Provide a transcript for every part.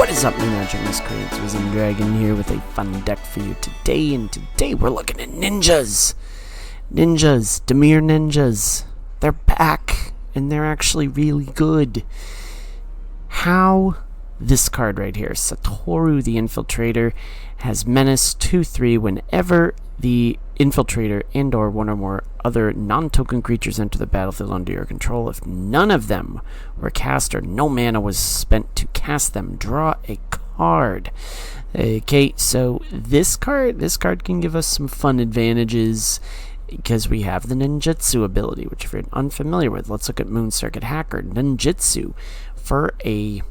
What is up, Ninja Creators and Dragon here with a fun deck for you today, and today we're looking at ninjas. Dimir Ninjas. They're back, and they're actually really good. How? This card right here, Satoru the Infiltrator, has Menace 2/3 whenever the Infiltrator and or one or more other non-token creatures enter the battlefield under your control. If none of them were cast or no mana was spent to cast them, draw a card. Okay, so this card can give us some fun advantages because we have the ninjutsu ability, which if you're unfamiliar with, let's look at Moon Circuit Hacker. Ninjutsu, for a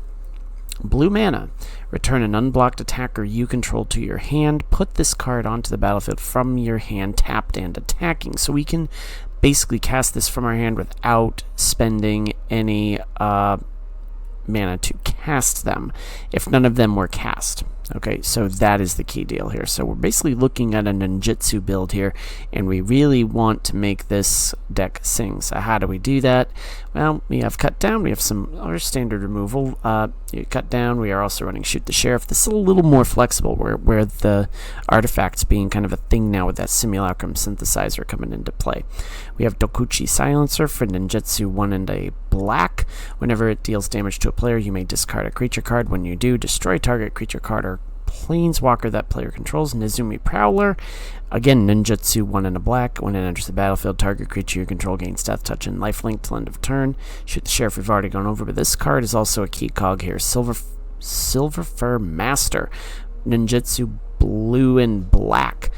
blue mana, return an unblocked attacker you control to your hand. Put this card onto the battlefield from your hand, tapped and attacking. So we can basically cast this from our hand without spending any mana to cast them, if none of them were cast. Okay, so that is the key deal here. So we're basically looking at a ninjutsu build here, and we really want to make this deck sing. So how do we do that? Well, we have cut down, we have some other standard removal. You cut down, we are also running Shoot the Sheriff. This is a little more flexible, where the artifacts being kind of a thing now with that Simulacrum synthesizer coming into play. We have Dokuchi Silencer for ninjutsu 1 and a black. Whenever it deals damage to a player, you may discard a creature card. When you do, destroy target creature card or planeswalker that player controls. Nezumi Prowler, again ninjutsu 1 and a black. When it enters the battlefield, target creature you control gains death touch and lifelink till end of turn. Shoot the Sheriff we've already gone over, but this card is also a key cog here. Silver Fur Master, ninjutsu blue and black.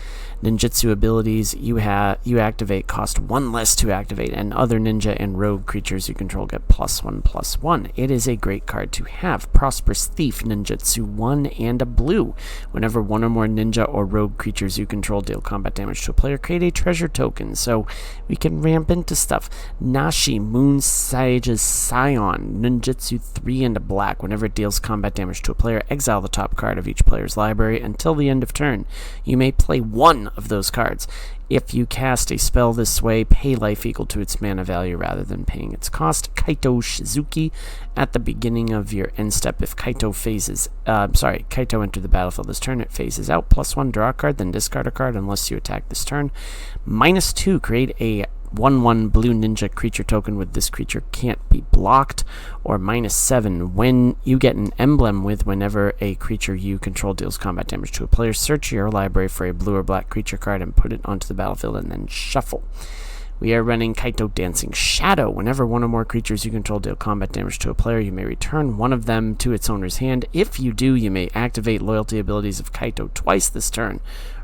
Ninjutsu abilities you activate cost 1 less to activate, and other ninja and rogue creatures you control get +1/+1. It is a great card to have. Prosperous Thief, ninjutsu 1 and a blue. Whenever one or more ninja or rogue creatures you control deal combat damage to a player, create a treasure token. So we can ramp into stuff. Nashi, Moon Sage's Scion, ninjutsu 3 and a black. Whenever it deals combat damage to a player, exile the top card of each player's library until the end of turn. You may play one of those cards. If you cast a spell this way, pay life equal to its mana value rather than paying its cost. Kaito Shizuki, at the beginning of your end step, if Kaito entered the battlefield this turn, it phases out. +1, draw a card, then discard a card unless you attack this turn. -2, create a 1/1 blue ninja creature token with this creature can't be blocked. Or -7, when you get an emblem with whenever a creature you control deals combat damage to a player, search your library for a blue or black creature card and put it onto the battlefield and then shuffle. We are running Kaito Dancing Shadow. Whenever one or more creatures you control deal combat damage to a player, you may return one of them to its owner's hand. If you do, you may activate loyalty abilities of Kaito twice this turn,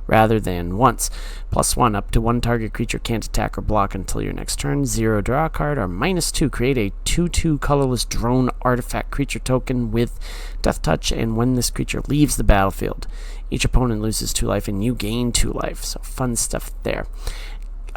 rather than once. +1, up to 1 target creature can't attack or block until your next turn. 0, draw a card. Or -2, create a 2/2 colorless drone artifact creature token with death touch, and when this creature leaves the battlefield, each opponent loses 2 life and you gain 2 life. So fun stuff there.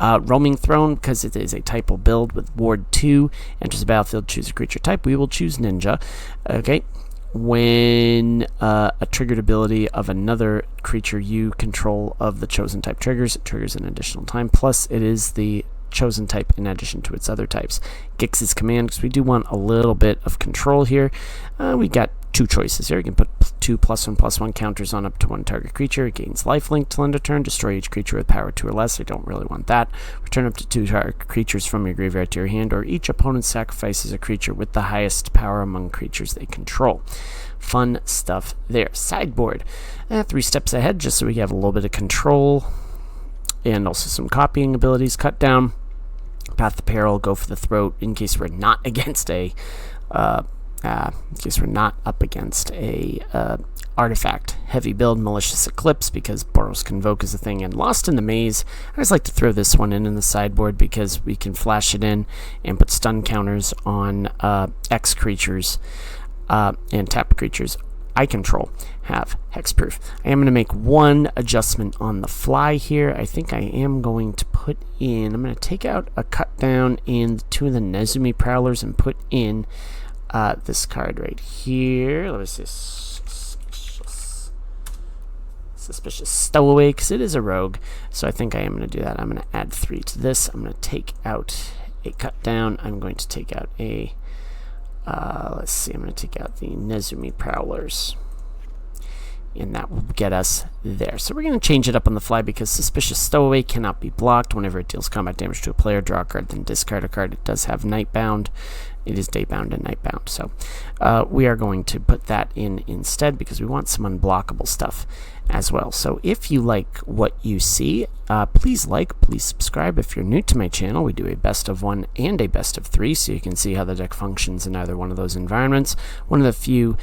Roaming Throne, because it is a typal build with Ward 2, enters the battlefield, choose a creature type. We will choose Ninja. Okay. When a triggered ability of another creature you control of the chosen type triggers, it triggers an additional time, plus it is the chosen type in addition to its other types. Gix's Command, because we do want a little bit of control here. We got 2 choices here. You can put 2 +1/+1 counters on up to 1 target creature. It gains lifelink till end of turn. Destroy each creature with power 2 or less. I don't really want that. Return up to 2 target creatures from your graveyard to your hand, or each opponent sacrifices a creature with the highest power among creatures they control. Fun stuff there. Sideboard. 3 steps ahead, just so we have a little bit of control, and also some copying abilities. Cut down. Path to Peril, go for the throat in case we're not against a artifact heavy build. Malicious Eclipse, because Boros Convoke is a thing, and Lost in the Maze. I just like to throw this one in the sideboard because we can flash it in and put stun counters on X creatures and tap creatures I control have hexproof. I am going to make one adjustment on the fly here. I think I am going to put in, I'm going to take out a cut down in 2 of the Nezumi Prowlers and put in this card right here. Let me see. Suspicious Stowaway, because it is a rogue. So I think I am going to do that. I'm going to add 3 to this. I'm going to take out a cut down. I'm going to take out a Let's see, I'm going to take out the Nezumi Prowlers. And that will get us there. So we're going to change it up on the fly because Suspicious Stowaway cannot be blocked. Whenever it deals combat damage to a player, draw a card, then discard a card. It does have Nightbound. It is Daybound and Nightbound. So we are going to put that in instead because we want some unblockable stuff as well. So if you like what you see, please please subscribe. If you're new to my channel, we do a best of 1 and a best of 3, so you can see how the deck functions in either one of those environments. One of the few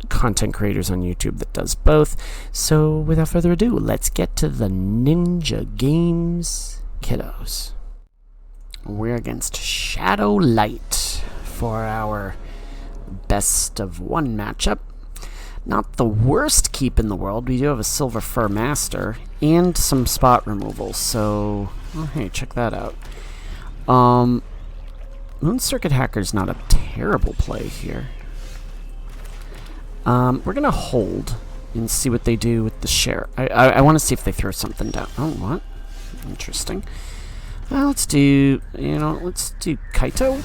content creators on YouTube that does both. So without further ado, let's get to the Ninja Games, kiddos. We're against Shadow Light for our best of 1 matchup. Not the worst keep in the world. We do have a Silver Fur Master and some spot removal, so hey, check that out. Moon Circuit Hacker's not a terrible play here. We're gonna hold and see what they do with the share. I want to see if they throw something down. Oh, what? Interesting. Well, let's do Kaito.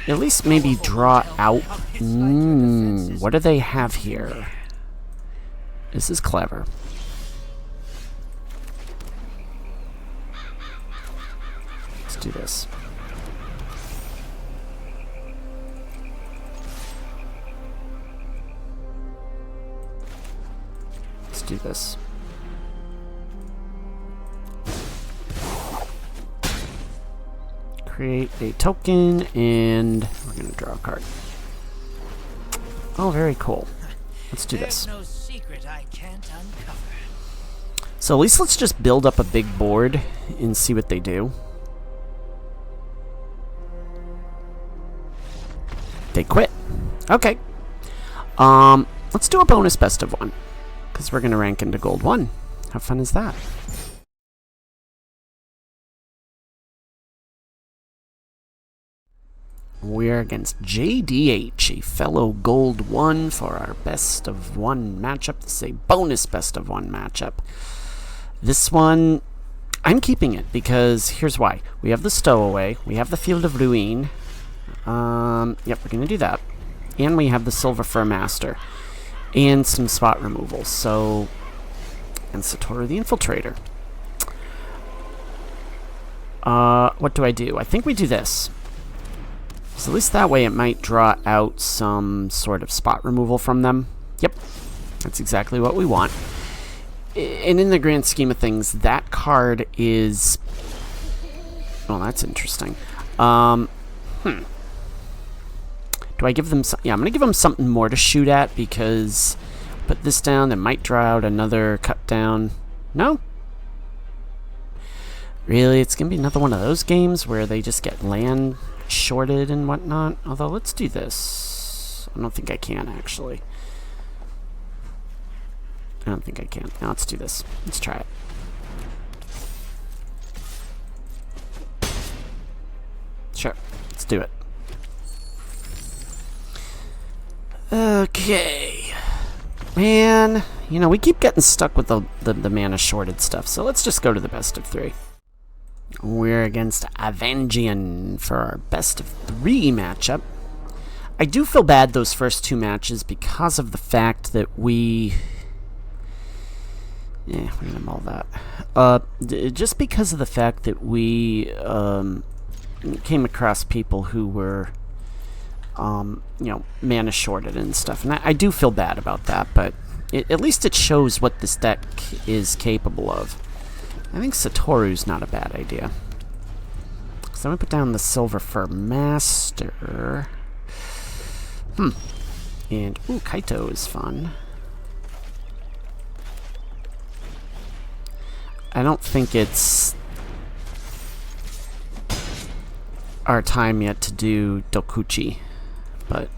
At least maybe draw out. What do they have here? This is clever. Let's do this. Do this. Create a token, and we're going to draw a card. Oh, very cool. Let's do this. No secret I can't uncover. So at least let's just build up a big board and see what they do. They quit. Okay. Let's do a bonus best of 1. Because we're going to rank into Gold 1. How fun is that? We're against JDH, a fellow Gold 1 for our best of 1 matchup. This is a bonus best of 1 matchup. This one, I'm keeping it because here's why. We have the Stowaway, we have the Field of Ruin. Yep, we're going to do that. And we have the Silver Fur Master. And some spot removal, so... And Satoru the Infiltrator. What do? I think we do this. So at least that way it might draw out some sort of spot removal from them. Yep, that's exactly what we want. And in the grand scheme of things, that card is... Well, that's interesting. Do I give them... Yeah, I'm going to give them something more to shoot at because... Put this down, they might draw out another cut down. No? Really? It's going to be another one of those games where they just get land shorted and whatnot? Although, let's do this. I don't think I can, actually. I don't think I can. Now, let's do this. Let's try it. Sure. Let's do it. Okay. Man, you know, we keep getting stuck with the mana shorted stuff, so let's just go to the best of 3. We're against Avangian for our best of 3 matchup. I do feel bad those first 2 matches because of the fact that we... Yeah, we're gonna mull that. Just because of the fact that we came across people who were... you know, mana shorted and stuff. And I do feel bad about that, but at least it shows what this deck is capable of. I think Satoru's not a bad idea. So I'm going to put down the Silver Fur Master. And, ooh, Kaito is fun. I don't think it's our time yet to do Dokuchi. But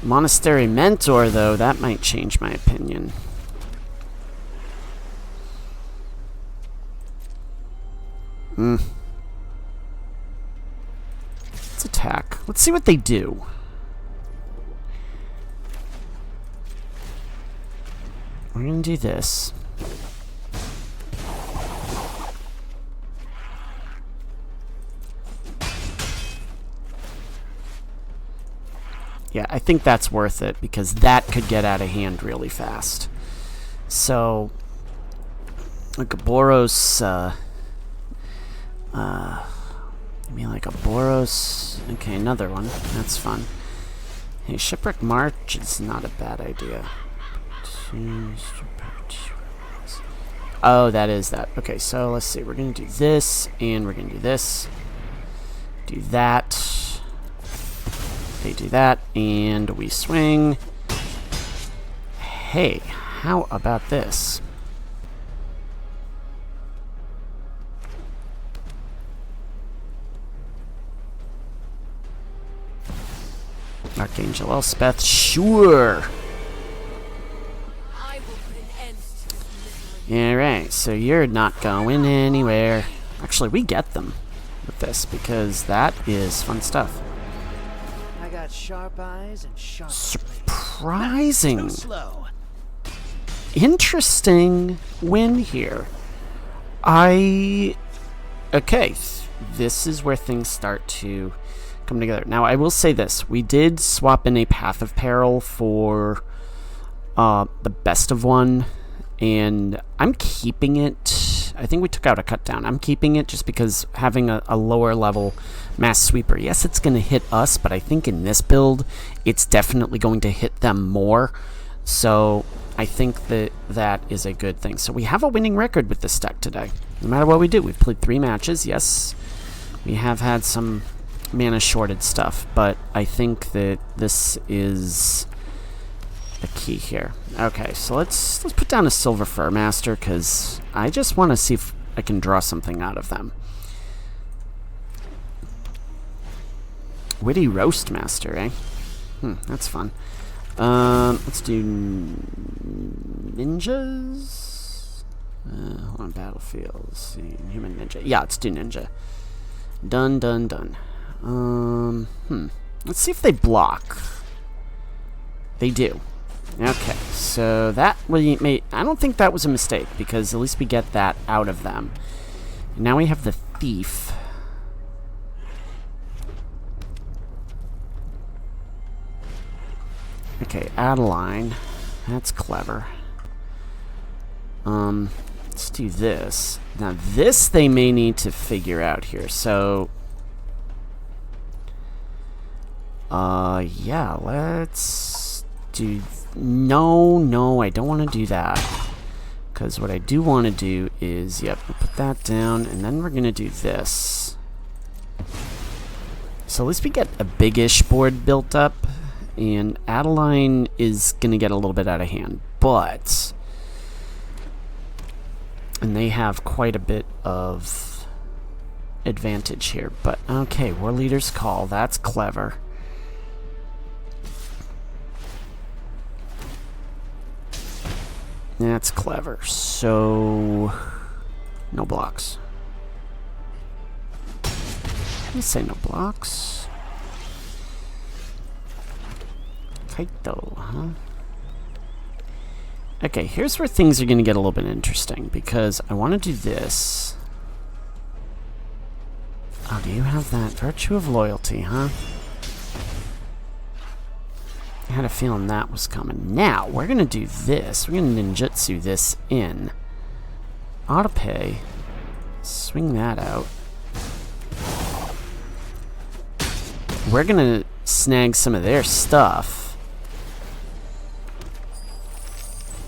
Monastery Mentor, though, that might change my opinion. Let's attack. Let's see what they do. We're gonna do this. Yeah, I think that's worth it because that could get out of hand really fast. So, like a Boros, like a Boros. Okay, another one. That's fun. Hey, Shipwreck March is not a bad idea. Oh, that is that. Okay, so let's see. We're going to do this, and we're going to do this. Do that. They do that, and we swing. Hey, how about this? Archangel Elspeth, sure. Alright, so you're not going anywhere. Actually, we get them with this because that is fun stuff. I got sharp eyes and sharp Surprising. Too slow. Interesting win here. Okay, this is where things start to come together. Now, I will say this. We did swap in a Path of Peril for the best of one, and I'm keeping it. I think we took out a cut down. I'm keeping it just because having a lower level Mass Sweeper, yes, it's going to hit us, but I think in this build, it's definitely going to hit them more. So I think that is a good thing. So we have a winning record with this deck today. No matter what we do, we've played 3 matches. Yes, we have had some mana shorted stuff, but I think that this is a key here. Okay, so let's put down a Silver Fur Master because I just want to see if I can draw something out of them. Witty Roast Master, eh? That's fun. Let's do ninjas. Hold on, battlefield. Let's see, human ninja. Yeah, let's do ninja. Done. Let's see if they block. They do. Okay, so that I don't think that was a mistake because at least we get that out of them. Now we have the thief. Okay, Adeline. That's clever. Let's do this. Now this they may need to figure out here. So yeah, let's do no, I don't want to do that. Because what I do want to do is, yep, we'll put that down, and then we're going to do this. So at least we get a big-ish board built up, and Adeline is going to get a little bit out of hand, but... And they have quite a bit of advantage here, but okay, War Leader's Call, that's clever. That's clever. So, no blocks. Let's say no blocks. Kaito, huh? Okay, here's where things are going to get a little bit interesting because I want to do this. Oh, do you have that Virtue of Loyalty, huh? I had a feeling that was coming. Now, we're going to do this. We're going to ninjutsu this in. Autopay. Swing that out. We're going to snag some of their stuff.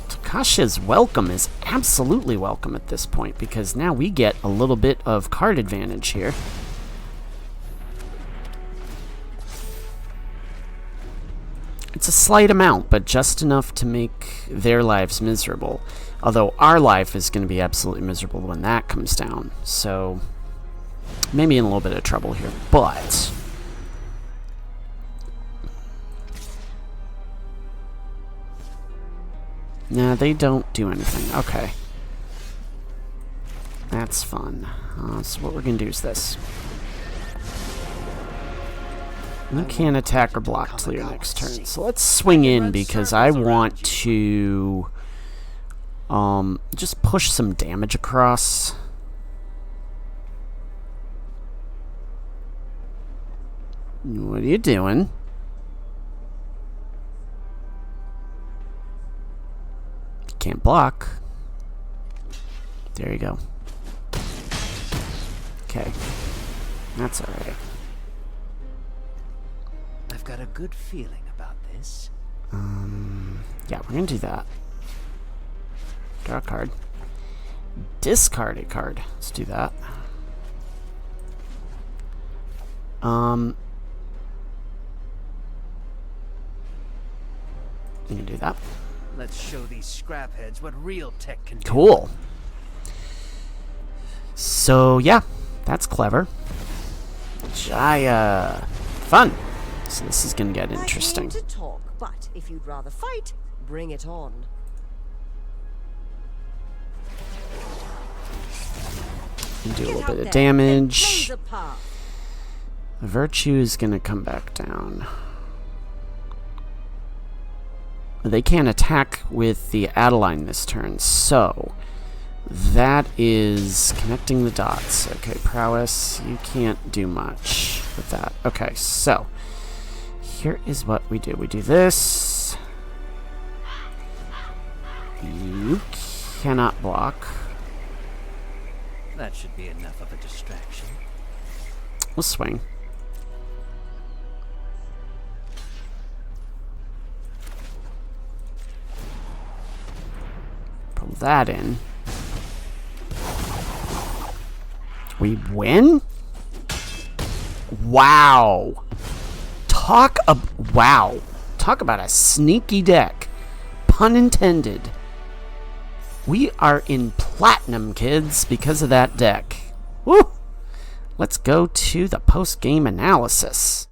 Takasha's welcome is absolutely welcome at this point because now we get a little bit of card advantage here. It's a slight amount, but just enough to make their lives miserable. Although our life is going to be absolutely miserable when that comes down. So, maybe in a little bit of trouble here. But... nah, they don't do anything. Okay. That's fun. So what we're going to do is this. You can't attack or block till your next turn. So let's swing in because I want to just push some damage across. What are you doing? can't block. There you go. Okay. That's alright. I've got a good feeling about this. Yeah, we're gonna do that. Draw a card. Discard a card. Let's do that. You can do that. Let's show these scrapheads what real tech can do. Cool. So yeah, that's clever. Fun. So this is gonna get interesting. I came to talk, but if you'd rather fight, bring it on. And do a Get little out bit there of damage. and blaze a path. Virtue is gonna come back down. They can't attack with the Adeline this turn, so that is connecting the dots. Okay, prowess, you can't do much with that. Okay, so here is what we do. We do this. You cannot block. That should be enough of a distraction. We'll swing. Pull that in. We win? Wow. Talk about a sneaky deck. Pun intended. We are in platinum, kids, because of that deck. Woo! Let's go to the post-game analysis.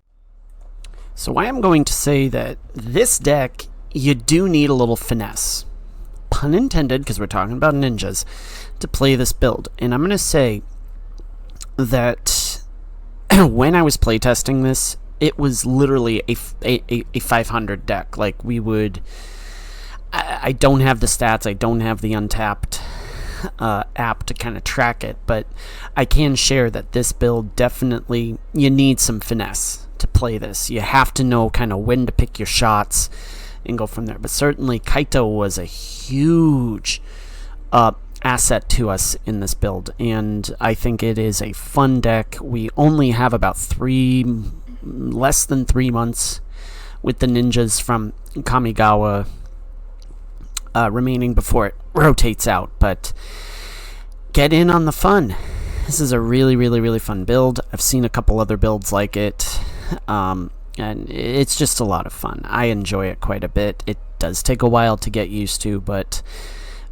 So I am going to say that this deck, you do need a little finesse. Pun intended, because we're talking about ninjas, to play this build. And I'm going to say that when I was playtesting this, it was literally a 500 deck. Like, we would... I don't have the stats, I don't have the Untapped app to kind of track it, but I can share that this build definitely, you need some finesse to play this. You have to know kind of when to pick your shots and go from there. But certainly Kaito was a huge asset to us in this build, and I think it is a fun deck. We only have about less than 3 months with the ninjas from Kamigawa remaining before it rotates out, but get in on the fun. This is a really, really, really fun build. I've seen a couple other builds like it, and it's just a lot of fun. I enjoy it quite a bit. It does take a while to get used to, but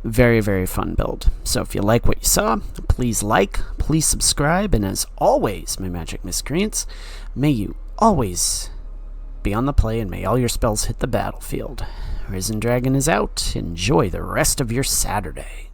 very, very fun build. So if you like what you saw, please like, please subscribe, and as always, my magic miscreants, may you always be on the play and may all your spells hit the battlefield. Risen Dragon is out. Enjoy the rest of your Saturday.